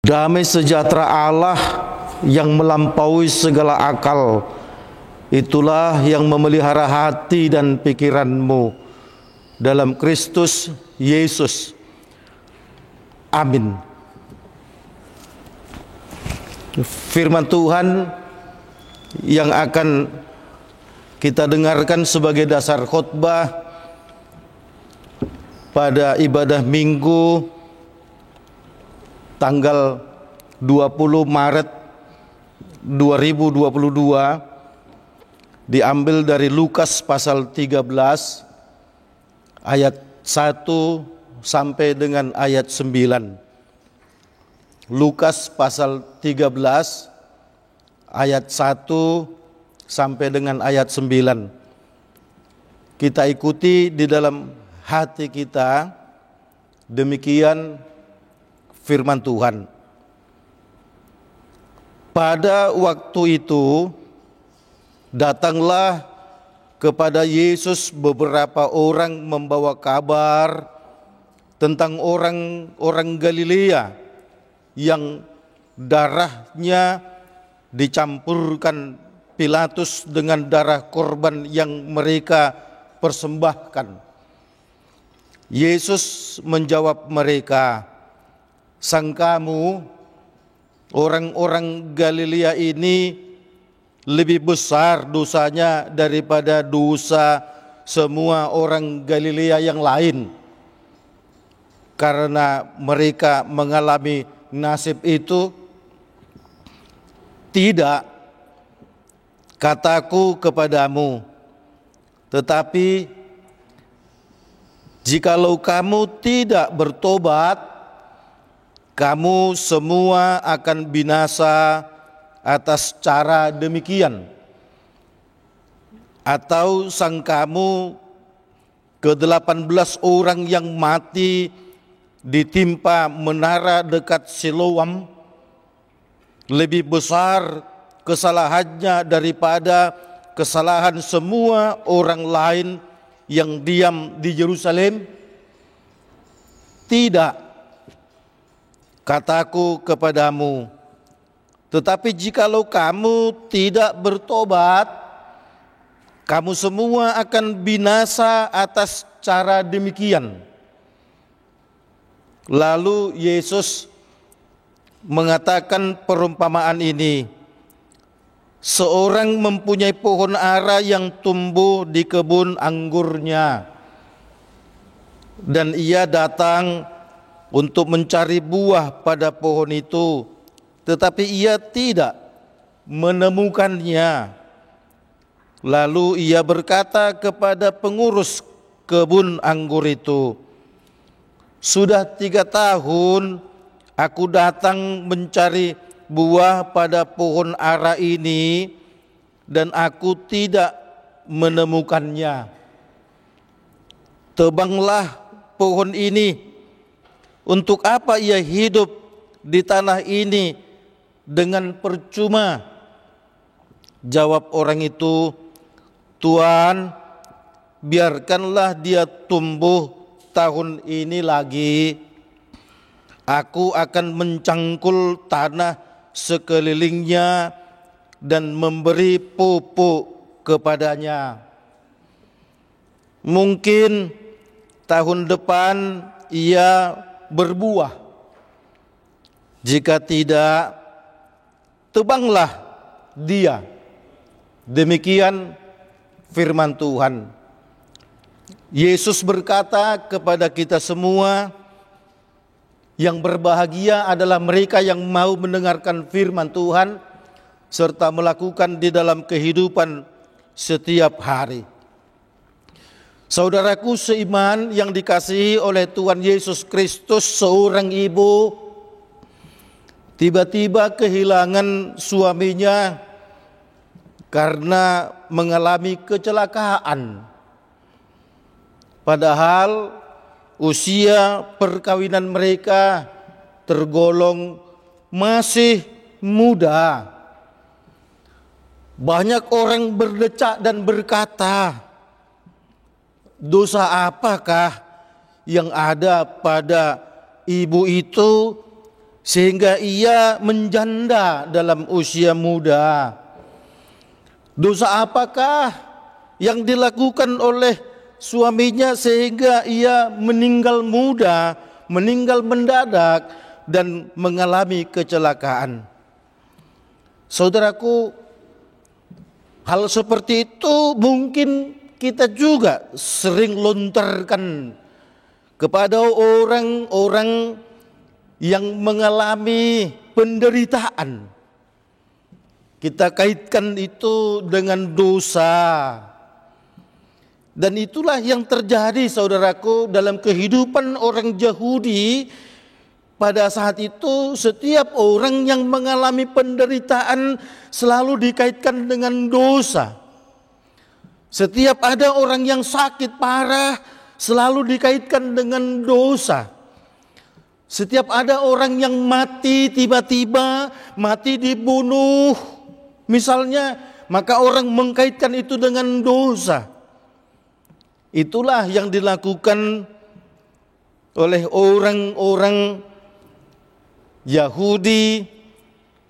Damai sejahtera Allah yang melampaui segala akal, itulah yang memelihara hati dan pikiranmu dalam Kristus Yesus. Amin. Firman Tuhan yang akan kita dengarkan sebagai dasar khotbah pada ibadah Minggu tanggal 20 Maret 2022 diambil dari Lukas pasal 13 ayat 1 sampai dengan ayat 9. Lukas pasal 13 ayat 1 sampai dengan ayat 9. Kita ikuti di dalam hati kita, demikian firman Tuhan. Pada waktu itu datanglah kepada Yesus beberapa orang membawa kabar tentang orang Galilea yang darahnya dicampurkan Pilatus dengan darah korban yang mereka persembahkan. Yesus menjawab mereka, "Sangkamu orang-orang Galilea ini lebih besar dosanya daripada dosa semua orang Galilea yang lain, karena mereka mengalami nasib itu? Tidak, kataku kepadamu, tetapi jikalau kamu tidak bertobat, kamu semua akan binasa atas cara demikian. Atau sangkamu ke-18 orang yang mati ditimpa menara dekat Siloam lebih besar kesalahannya daripada kesalahan semua orang lain yang diam di Yerusalem? Tidak, kataku kepadamu, tetapi jikalau kamu tidak bertobat, kamu semua akan binasa atas cara demikian." Lalu Yesus mengatakan perumpamaan ini. Seorang mempunyai pohon ara yang tumbuh di kebun anggurnya, dan ia datang untuk mencari buah pada pohon itu, tetapi ia tidak menemukannya. Lalu ia berkata kepada pengurus kebun anggur itu, "Sudah 3 tahun aku datang mencari buah pada pohon ara ini dan aku tidak menemukannya. Tebanglah pohon ini. Untuk apa ia hidup di tanah ini dengan percuma?" Jawab orang itu, "Tuan, biarkanlah dia tumbuh tahun ini lagi. Aku akan mencangkul tanah sekelilingnya dan memberi pupuk kepadanya. Mungkin tahun depan ia berbuah. Jika tidak, tebanglah dia." Demikian firman Tuhan. Yesus berkata kepada kita semua, yang berbahagia adalah mereka yang mau mendengarkan firman Tuhan serta melakukan di dalam kehidupan setiap hari. Saudaraku seiman yang dikasihi oleh Tuhan Yesus Kristus, seorang ibu tiba-tiba kehilangan suaminya karena mengalami kecelakaan. Padahal usia perkawinan mereka tergolong masih muda. Banyak orang berdecak dan berkata, dosa apakah yang ada pada ibu itu sehingga ia menjanda dalam usia muda. Dosa apakah yang dilakukan oleh suaminya sehingga ia meninggal muda, meninggal mendadak dan mengalami kecelakaan? Saudaraku, hal seperti itu mungkin kita juga sering lontarkan kepada orang-orang yang mengalami penderitaan. Kita kaitkan itu dengan dosa. Dan itulah yang terjadi, saudaraku, dalam kehidupan orang Yahudi. Pada saat itu setiap orang yang mengalami penderitaan selalu dikaitkan dengan dosa. Setiap ada orang yang sakit parah selalu dikaitkan dengan dosa. Setiap ada orang yang mati tiba-tiba, mati dibunuh misalnya, maka orang mengkaitkan itu dengan dosa. Itulah yang dilakukan oleh orang-orang Yahudi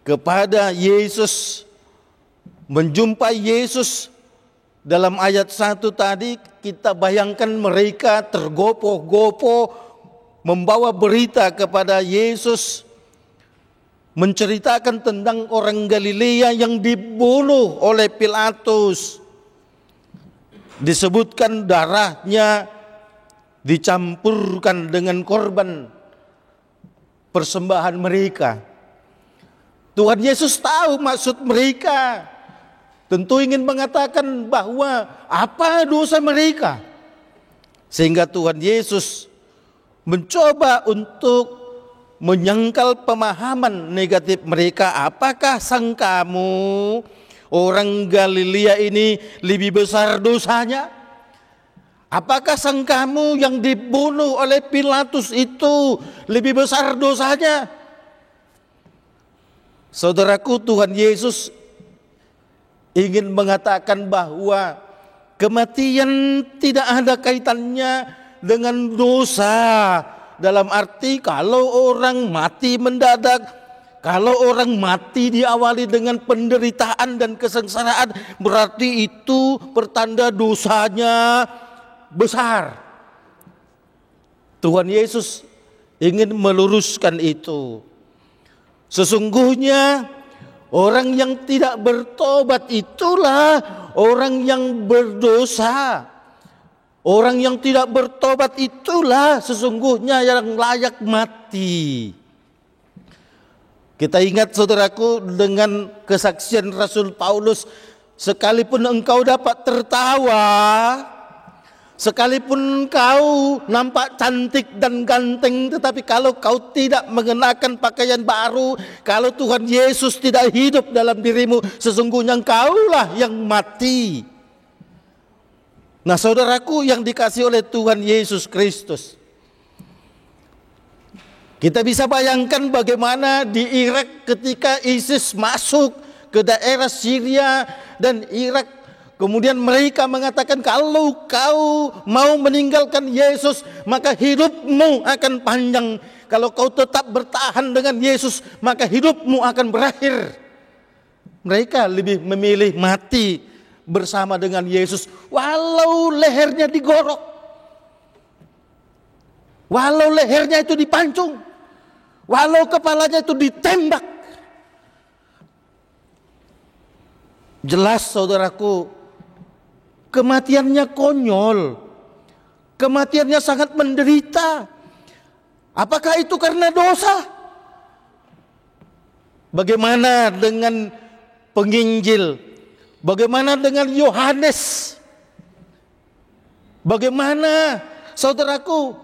kepada Yesus. Menjumpai Yesus dalam ayat 1 tadi, kita bayangkan mereka tergopoh-gopoh membawa berita kepada Yesus, menceritakan tentang orang Galilea yang dibunuh oleh Pilatus. Disebutkan darahnya dicampurkan dengan korban persembahan mereka. Tuhan Yesus tahu maksud mereka. Tentu ingin mengatakan bahwa apa dosa mereka. Sehingga Tuhan Yesus mencoba untuk menyangkal pemahaman negatif mereka. Apakah sangkamu orang Galilea ini lebih besar dosanya? Apakah sangkamu yang dibunuh oleh Pilatus itu lebih besar dosanya? Saudaraku, Tuhan Yesus ingin mengatakan bahwa kematian tidak ada kaitannya dengan dosa. Dalam arti kalau orang mati mendadak, kalau orang mati diawali dengan penderitaan dan kesengsaraan, berarti itu pertanda dosanya besar. Tuhan Yesus ingin meluruskan itu. Sesungguhnya orang yang tidak bertobat itulah orang yang berdosa. Orang yang tidak bertobat itulah sesungguhnya yang layak mati. Kita ingat, saudaraku, dengan kesaksian Rasul Paulus, sekalipun engkau dapat tertawa, sekalipun kau nampak cantik dan ganteng, tetapi kalau kau tidak mengenakan pakaian baru, kalau Tuhan Yesus tidak hidup dalam dirimu, sesungguhnya engkaulah yang mati. Nah, saudaraku yang dikasihi oleh Tuhan Yesus Kristus, kita bisa bayangkan bagaimana di Irak ketika ISIS masuk ke daerah Syria dan Irak. Kemudian mereka mengatakan, kalau kau mau meninggalkan Yesus, maka hidupmu akan panjang. Kalau kau tetap bertahan dengan Yesus, maka hidupmu akan berakhir. Mereka lebih memilih mati bersama dengan Yesus, walau lehernya digorok, walau lehernya itu dipancung, walau kepalanya itu ditembak. Jelas, saudaraku, kematiannya konyol, kematiannya sangat menderita. Apakah itu karena dosa? Bagaimana dengan penginjil? Bagaimana dengan Yohanes? Bagaimana, saudaraku,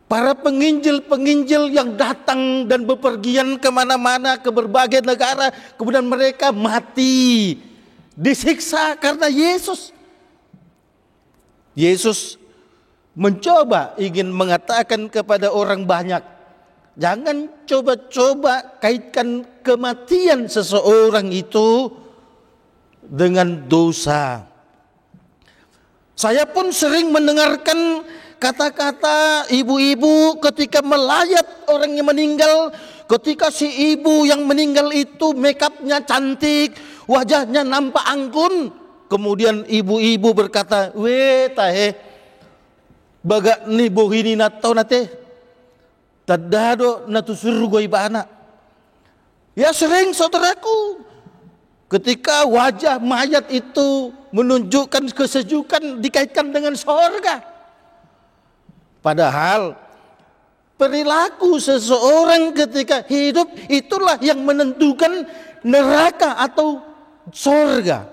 para penginjil-penginjil yang datang dan bepergian kemana-mana ke berbagai negara, kemudian mereka mati, disiksa karena Yesus. Yesus mencoba ingin mengatakan kepada orang banyak, jangan coba-coba kaitkan kematian seseorang itu dengan dosa. Saya pun sering mendengarkan kata-kata ibu-ibu ketika melayat orang yang meninggal. Ketika si ibu yang meninggal itu make upnya cantik, wajahnya nampak anggun. Kemudian ibu-ibu berkata, "We tahe, baga ni bohini natau nate, tadado natu surga ibana." Ya sering saudaraku, ketika wajah mayat itu menunjukkan kesejukan dikaitkan dengan sorga. Padahal perilaku seseorang ketika hidup itulah yang menentukan neraka atau sorga.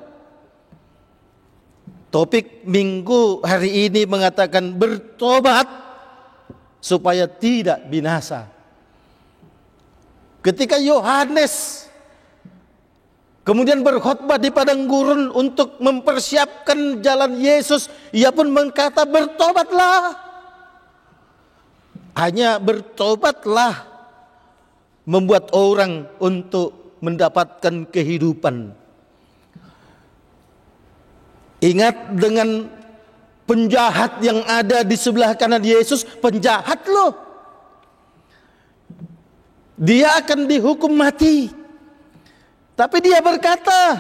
Topik minggu hari ini mengatakan bertobat supaya tidak binasa. Ketika Yohanes kemudian berkhotbah di padang gurun untuk mempersiapkan jalan Yesus, ia pun berkata, bertobatlah. Hanya bertobatlah membuat orang untuk mendapatkan kehidupan. Ingat dengan penjahat yang ada di sebelah kanan Yesus, penjahat loh. Dia akan dihukum mati. Tapi dia berkata,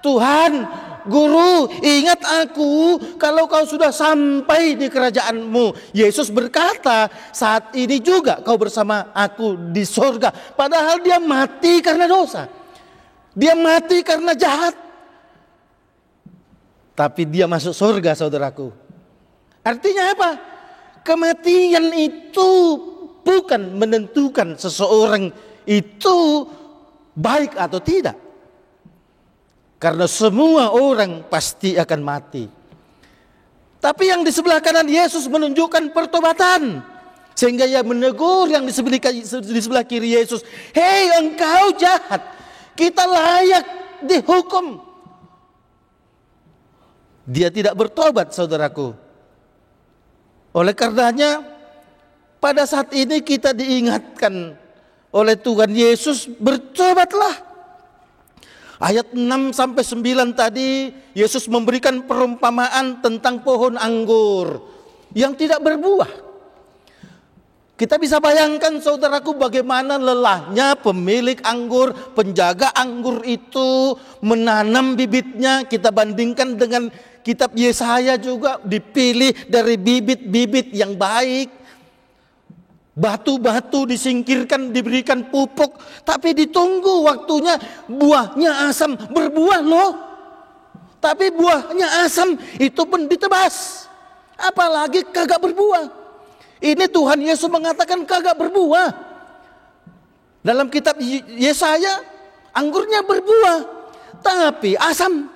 "Tuhan, Guru, ingat aku kalau kau sudah sampai di kerajaan-Mu." Yesus berkata, "Saat ini juga kau bersama aku di sorga." Padahal dia mati karena dosa. Dia mati karena jahat. Tapi dia masuk sorga, saudaraku. Artinya apa? Kematian itu bukan menentukan seseorang itu baik atau tidak. Karena semua orang pasti akan mati. Tapi yang di sebelah kanan Yesus menunjukkan pertobatan. Sehingga ia menegur yang di sebelah kiri Yesus. "Hei, engkau jahat, kita layak dihukum." Dia tidak bertobat, saudaraku. Oleh karenanya, pada saat ini kita diingatkan oleh Tuhan Yesus, bertobatlah. Ayat 6-9 tadi Yesus memberikan perumpamaan tentang pohon anggur yang tidak berbuah. Kita bisa bayangkan, saudaraku, bagaimana lelahnya pemilik anggur, penjaga anggur itu menanam bibitnya. Kita bandingkan dengan kitab Yesaya juga, dipilih dari bibit-bibit yang baik. Batu-batu disingkirkan, diberikan pupuk, tapi ditunggu waktunya, buahnya asam, berbuah loh. Tapi buahnya asam itu pun ditebas, apalagi kagak berbuah. Ini Tuhan Yesus mengatakan kagak berbuah. Dalam kitab Yesaya, anggurnya berbuah, tapi asam.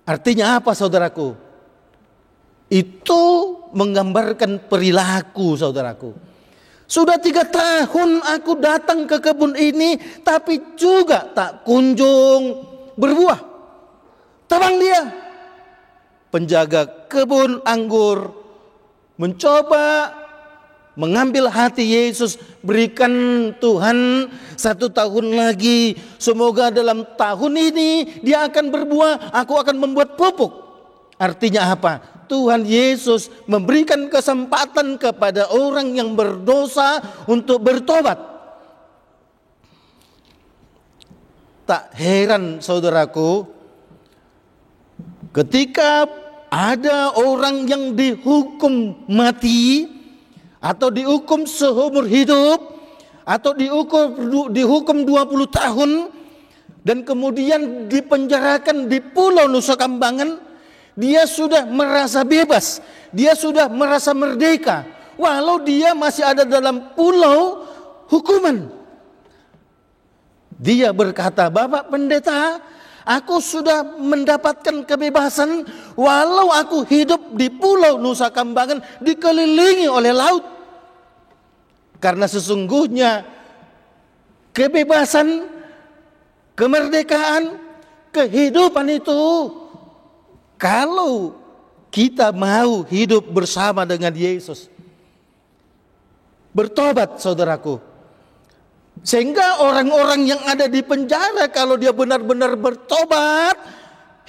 Artinya apa, saudaraku? Itu menggambarkan perilaku, saudaraku. Sudah 3 tahun aku datang ke kebun ini, tapi juga tak kunjung berbuah. Tebang dia. Penjaga kebun anggur mencoba mengambil hati Yesus. Berikan Tuhan 1 tahun lagi. Semoga dalam tahun ini dia akan berbuah. Aku akan membuat pupuk. Artinya apa? Tuhan Yesus memberikan kesempatan kepada orang yang berdosa untuk bertobat. Tak heran, saudaraku, ketika ada orang yang dihukum mati atau dihukum seumur hidup atau dihukum 20 tahun dan kemudian dipenjarakan di Pulau Nusa Kambangan, dia sudah merasa bebas, dia sudah merasa merdeka, walau dia masih ada dalam pulau hukuman. Dia berkata, "Bapak Pendeta, aku sudah mendapatkan kebebasan walau aku hidup di Pulau Nusa Kambangan dikelilingi oleh laut." Karena sesungguhnya kebebasan, kemerdekaan, kehidupan itu, kalau kita mau hidup bersama dengan Yesus, bertobat, saudaraku. Sehingga orang-orang yang ada di penjara, kalau dia benar-benar bertobat,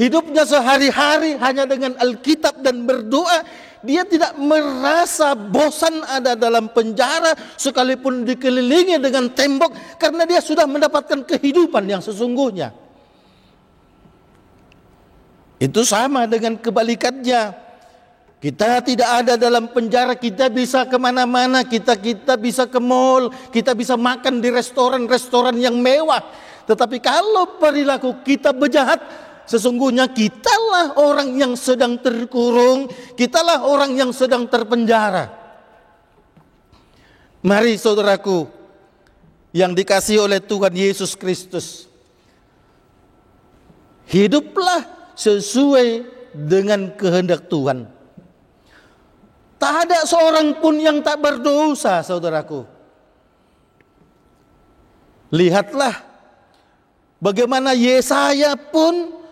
hidupnya sehari-hari hanya dengan Alkitab dan berdoa, Dia tidak merasa bosan ada dalam penjara sekalipun dikelilingi dengan tembok, karena dia sudah mendapatkan kehidupan yang sesungguhnya. Itu sama dengan kebalikannya. Kita tidak ada dalam penjara, kita bisa kemana-mana, kita bisa ke mall, kita bisa makan di restoran-restoran yang mewah. Tetapi kalau perilaku kita berjahat, sesungguhnya kitalah orang yang sedang terkurung, kitalah orang yang sedang terpenjara. Mari saudaraku yang dikasihi oleh Tuhan Yesus Kristus, hiduplah sesuai dengan kehendak Tuhan. Tak ada seorang pun yang tak berdosa, saudaraku. Lihatlah bagaimana Yesaya pun,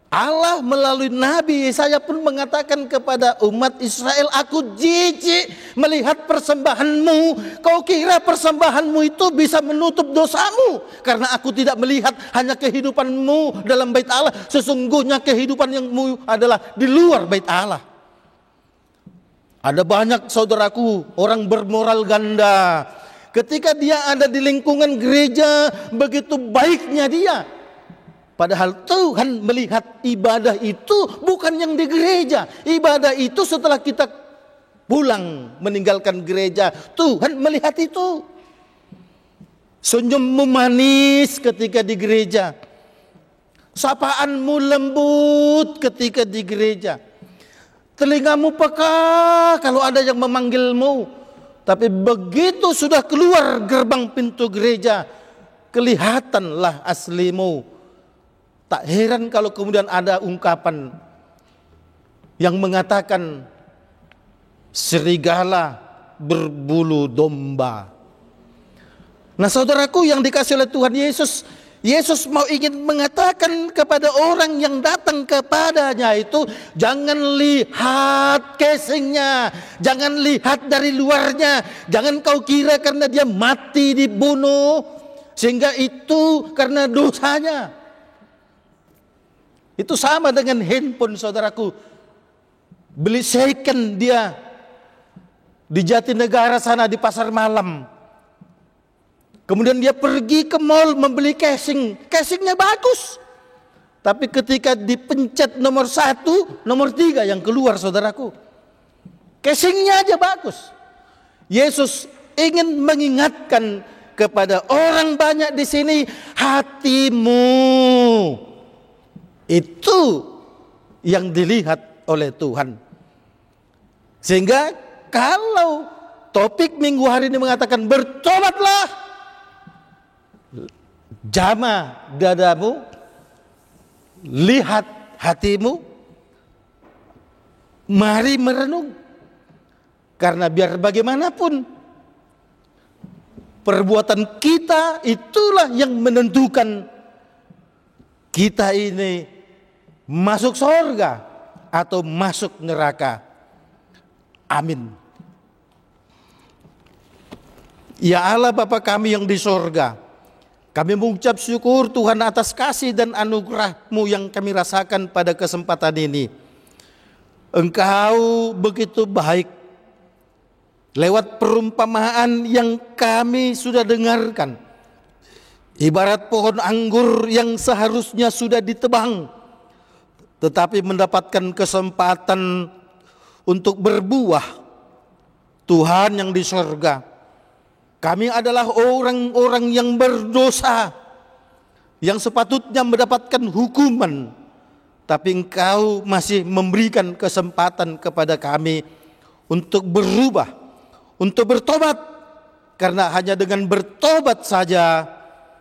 Allah melalui Nabi Yesaya pun mengatakan kepada umat Israel, aku jijik melihat persembahanmu. Kau kira persembahanmu itu bisa menutup dosamu? Karena aku tidak melihat hanya kehidupanmu dalam bait Allah. Sesungguhnya kehidupan yang adalah di luar bait Allah. Ada banyak saudaraku orang bermoral ganda. Ketika dia ada di lingkungan gereja, begitu baiknya dia. Padahal Tuhan melihat ibadah itu bukan yang di gereja. Ibadah itu setelah kita pulang meninggalkan gereja. Tuhan melihat itu. Senyummu manis ketika di gereja. Sapaanmu lembut ketika di gereja. Telingamu peka kalau ada yang memanggilmu. Tapi begitu sudah keluar gerbang pintu gereja, kelihatanlah aslimu. Tak heran kalau kemudian ada ungkapan yang mengatakan serigala berbulu domba. Nah saudaraku yang dikasih oleh Tuhan Yesus, Yesus mau ingin mengatakan kepada orang yang datang kepadanya itu, jangan lihat casingnya, jangan lihat dari luarnya, jangan kau kira karena dia mati dibunuh sehingga itu karena dosanya. Itu sama dengan handphone saudaraku. Beli second dia di Jatinegara sana di pasar malam. Kemudian dia pergi ke mall membeli casing. Casingnya bagus. Tapi ketika dipencet nomor 1, nomor 3 yang keluar saudaraku. Casingnya aja bagus. Yesus ingin mengingatkan kepada orang banyak di sini, hatimu itu yang dilihat oleh Tuhan. Sehingga kalau topik minggu hari ini mengatakan bertobatlah, jamah dadamu, lihat hatimu, mari merenung. Karena biar bagaimanapun perbuatan kita itulah yang menentukan kita ini masuk surga atau masuk neraka. Amin. Ya Allah Bapa kami yang di surga, kami mengucap syukur Tuhan atas kasih dan anugerah-Mu yang kami rasakan pada kesempatan ini. Engkau begitu baik. Lewat perumpamaan yang kami sudah dengarkan, ibarat pohon anggur yang seharusnya sudah ditebang, tetapi mendapatkan kesempatan untuk berbuah. Tuhan yang di surga, kami adalah orang-orang yang berdosa, yang sepatutnya mendapatkan hukuman, tapi Engkau masih memberikan kesempatan kepada kami untuk berubah, untuk bertobat. Karena hanya dengan bertobat saja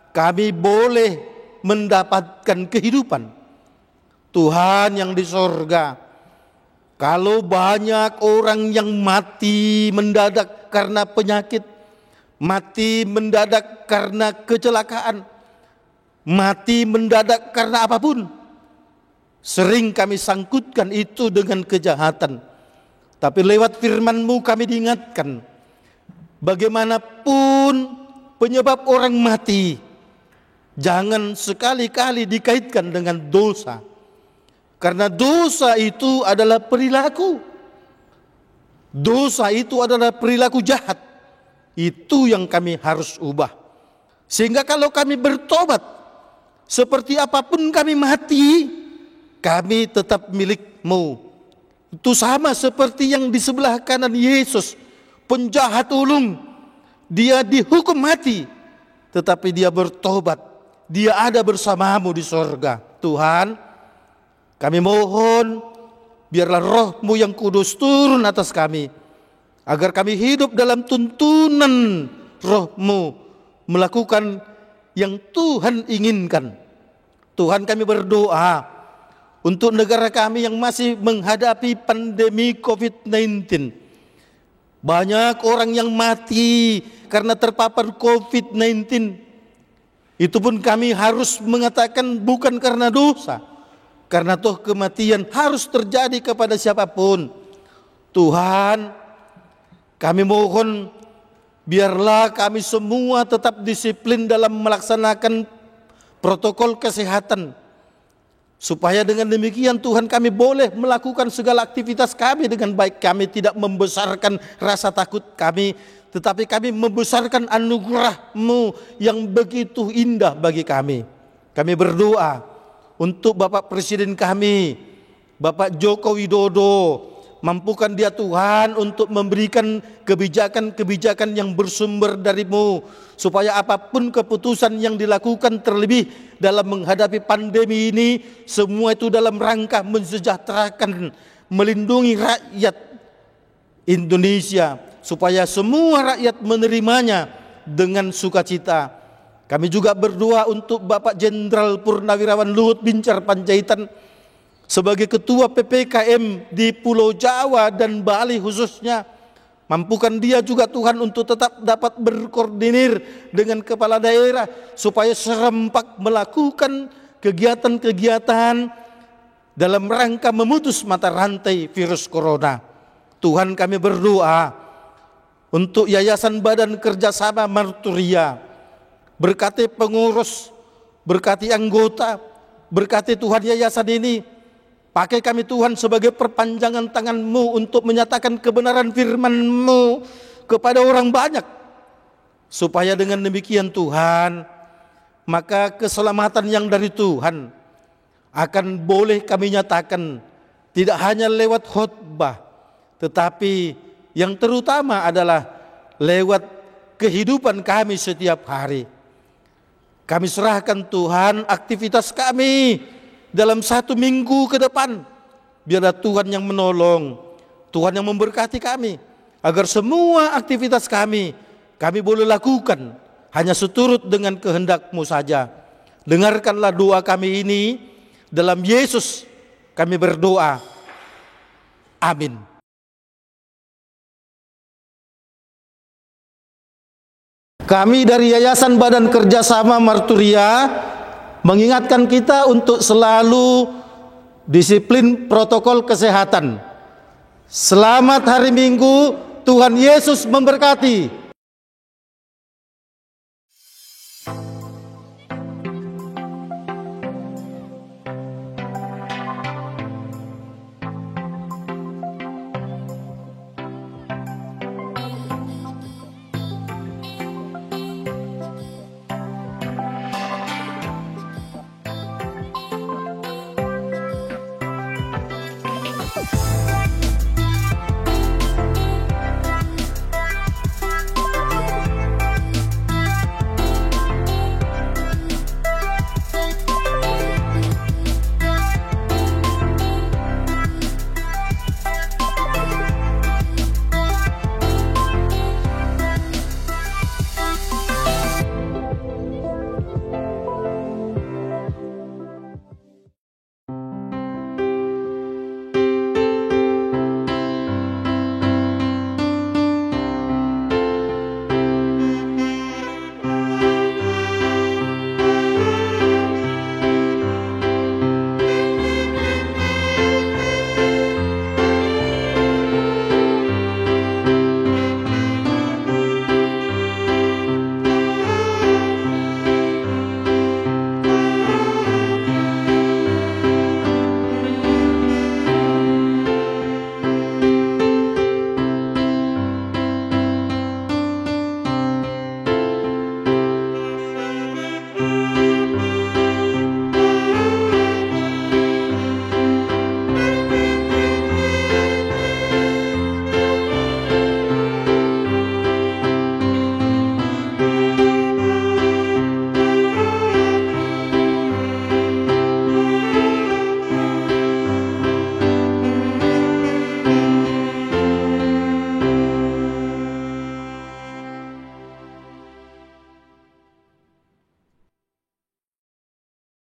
kami boleh mendapatkan kehidupan. Tuhan yang di surga, kalau banyak orang yang mati mendadak karena penyakit, mati mendadak karena kecelakaan, mati mendadak karena apapun, sering kami sangkutkan itu dengan kejahatan. Tapi lewat firman-Mu kami diingatkan, bagaimanapun penyebab orang mati, jangan sekali-kali dikaitkan dengan dosa. Karena dosa itu adalah perilaku. Dosa itu adalah perilaku jahat. Itu yang kami harus ubah. Sehingga kalau kami bertobat, seperti apapun kami mati, kami tetap milik-Mu. Itu sama seperti yang di sebelah kanan Yesus, penjahat ulung. Dia dihukum mati, tetapi dia bertobat. Dia ada bersama-Mu di sorga. Tuhan, kami mohon, biarlah Roh-Mu yang kudus turun atas kami, agar kami hidup dalam tuntunan Roh-Mu, melakukan yang Tuhan inginkan. Tuhan, kami berdoa untuk negara kami yang masih menghadapi pandemi COVID-19. Banyak orang yang mati karena terpapar COVID-19. Itu pun kami harus mengatakan bukan karena dosa, karena toh kematian harus terjadi kepada siapapun. Tuhan, kami mohon biarlah kami semua tetap disiplin dalam melaksanakan protokol kesehatan, supaya dengan demikian Tuhan kami boleh melakukan segala aktivitas kami dengan baik. Kami tidak membesarkan rasa takut kami, tetapi kami membesarkan anugerah-Mu yang begitu indah bagi kami. Kami berdoa untuk Bapak Presiden kami, Bapak Joko Widodo. Mampukan dia Tuhan untuk memberikan kebijakan-kebijakan yang bersumber dari-Mu, supaya apapun keputusan yang dilakukan terlebih dalam menghadapi pandemi ini, semua itu dalam rangka mensejahterakan, melindungi rakyat Indonesia, supaya semua rakyat menerimanya dengan sukacita. Kami juga berdoa untuk Bapak Jenderal Purnawirawan Luhut Binsar Panjaitan sebagai Ketua PPKM di Pulau Jawa dan Bali khususnya. Mampukan dia juga Tuhan untuk tetap dapat berkoordinir dengan kepala daerah, supaya serempak melakukan kegiatan-kegiatan dalam rangka memutus mata rantai virus corona. Tuhan, kami berdoa untuk Yayasan Badan Kerjasama Marturia. Berkati pengurus, berkati anggota, berkati Tuhan yayasan ini. Pakai kami Tuhan sebagai perpanjangan tangan-Mu untuk menyatakan kebenaran firman-Mu kepada orang banyak. Supaya dengan demikian Tuhan, maka keselamatan yang dari Tuhan akan boleh kami nyatakan, tidak hanya lewat khotbah, tetapi yang terutama adalah lewat kehidupan kami setiap hari. Kami serahkan Tuhan aktivitas kami dalam 1 minggu ke depan. Biarlah Tuhan yang menolong, Tuhan yang memberkati kami, agar semua aktivitas kami boleh lakukan hanya seturut dengan kehendak-Mu saja. Dengarkanlah doa kami ini, dalam Yesus kami berdoa. Amin. Kami dari Yayasan Badan Kerjasama Marturia mengingatkan kita untuk selalu disiplin protokol kesehatan. Selamat hari Minggu, Tuhan Yesus memberkati.